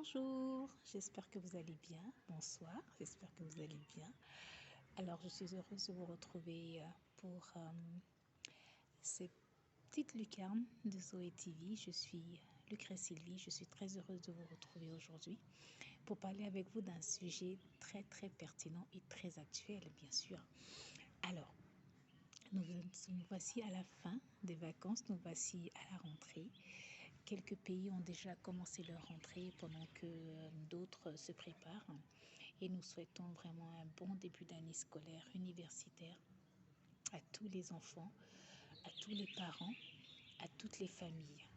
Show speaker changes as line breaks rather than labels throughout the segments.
Bonjour, j'espère que vous allez bien. Bonsoir, j'espère que vous allez bien. Alors, je suis heureuse de vous retrouver pour ces petites lucarnes de Zoé TV. Je suis Lucrèce Sylvie, je suis très heureuse de vous retrouver aujourd'hui pour parler avec vous d'un sujet très pertinent et très actuel, bien sûr. Alors, nous voici à la fin des vacances, nous voici à la rentrée. Quelques pays ont déjà commencé leur rentrée pendant que d'autres se préparent et nous souhaitons vraiment un bon début d'année scolaire universitaire à tous les enfants, à tous les parents, à toutes les familles.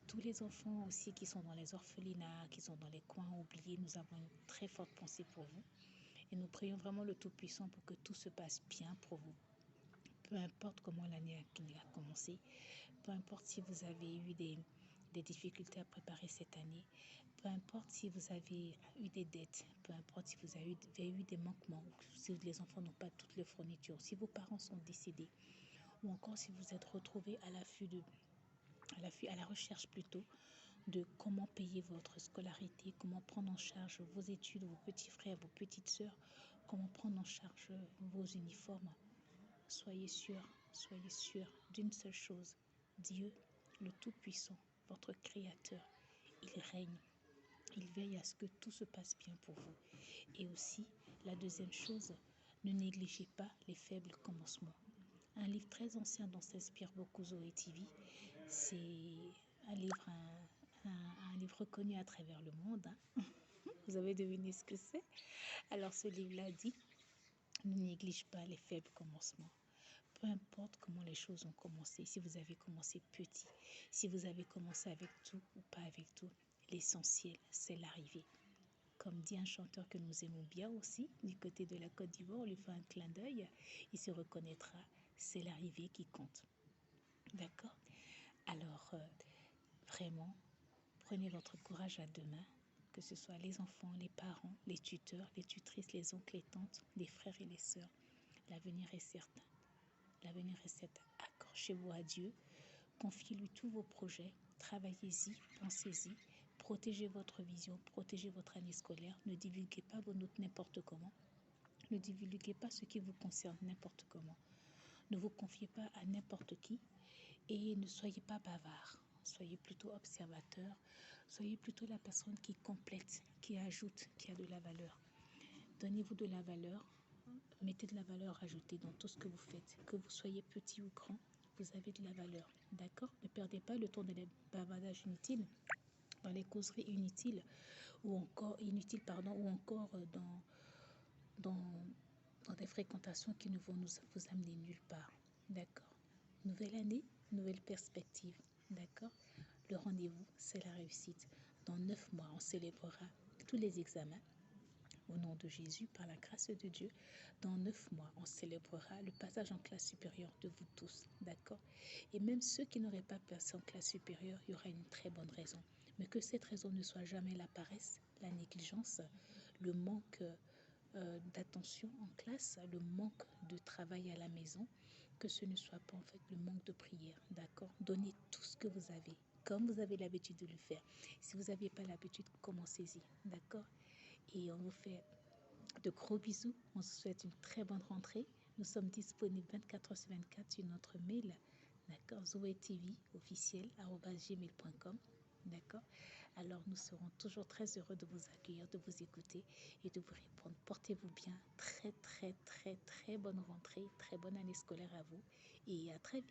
Tous les enfants aussi qui sont dans les orphelinats, qui sont dans les coins oubliés, nous avons une très forte pensée pour vous et nous prions vraiment le Tout-Puissant pour que tout se passe bien pour vous. Peu importe comment l'année a commencé, peu importe si vous avez eu des difficultés à préparer cette année, peu importe si vous avez eu des dettes, peu importe si vous avez eu des manquements, si les enfants n'ont pas toutes les fournitures, si vos parents sont décédés, ou encore si vous êtes retrouvés à la recherche plutôt de comment payer votre scolarité, comment prendre en charge vos études, vos petits frères, vos petites sœurs, comment prendre en charge vos uniformes. Soyez sûrs d'une seule chose, Dieu, le Tout-Puissant, votre Créateur, il règne. Il veille à ce que tout se passe bien pour vous. Et aussi, la deuxième chose, ne négligez pas les faibles commencements. Un livre très ancien dont s'inspire beaucoup Zoé TV, c'est un livre reconnu à travers le monde. Vous avez deviné ce que c'est? Alors ce livre-là dit, ne néglige pas les faibles commencements. Peu importe comment les choses ont commencé, si vous avez commencé petit, si vous avez commencé avec tout ou pas avec tout, l'essentiel, c'est l'arrivée. Comme dit un chanteur que nous aimons bien aussi, du côté de la Côte d'Ivoire, on lui fait un clin d'œil, il se reconnaîtra, c'est l'arrivée qui compte. D'accord? Alors, vraiment, prenez votre courage à deux mains, que ce soit les enfants, les parents, les tuteurs, les tutrices, les oncles, les tantes, les frères et les sœurs. L'avenir est certain. L'avenir est certain. Accrochez-vous à Dieu, confiez-lui tous vos projets, travaillez-y, pensez-y, protégez votre vision, protégez votre année scolaire, ne divulguez pas vos notes n'importe comment, ne divulguez pas ce qui vous concerne n'importe comment, ne vous confiez pas à n'importe qui et ne soyez pas bavard, soyez plutôt observateur, soyez plutôt la personne qui complète, qui ajoute, qui a de la valeur. Donnez-vous de la valeur, mettez de la valeur ajoutée dans tout ce que vous faites, que vous soyez petit ou grand, vous avez de la valeur, d'accord? Ne perdez pas le temps dans les bavardages inutiles, dans les causeries inutiles, ou encore dans des fréquentations qui ne vont vous amener nulle part, d'accord? Nouvelle année, nouvelle perspective, d'accord? Le rendez-vous, c'est la réussite. Dans 9 mois, on célébrera tous les examens. Au nom de Jésus, par la grâce de Dieu, dans 9 mois, on célébrera le passage en classe supérieure de vous tous, d'accord? Et même ceux qui n'auraient pas passé en classe supérieure, il y aura une très bonne raison. Mais que cette raison ne soit jamais la paresse, la négligence, le manque d'attention en classe, le manque de travail à la maison, que ce ne soit pas en fait le manque de prière, d'accord? Donnez tout ce que vous avez, comme vous avez l'habitude de le faire. Si vous n'aviez pas l'habitude, commencez-y, d'accord? Et on vous fait de gros bisous. On vous souhaite une très bonne rentrée. Nous sommes disponibles 24 heures sur 24 sur notre mail, d'accord, zoetvofficiel@gmail.com. D'accord? Alors, nous serons toujours très heureux de vous accueillir, de vous écouter et de vous répondre. Portez-vous bien. Très bonne rentrée, très bonne année scolaire à vous et à très vite.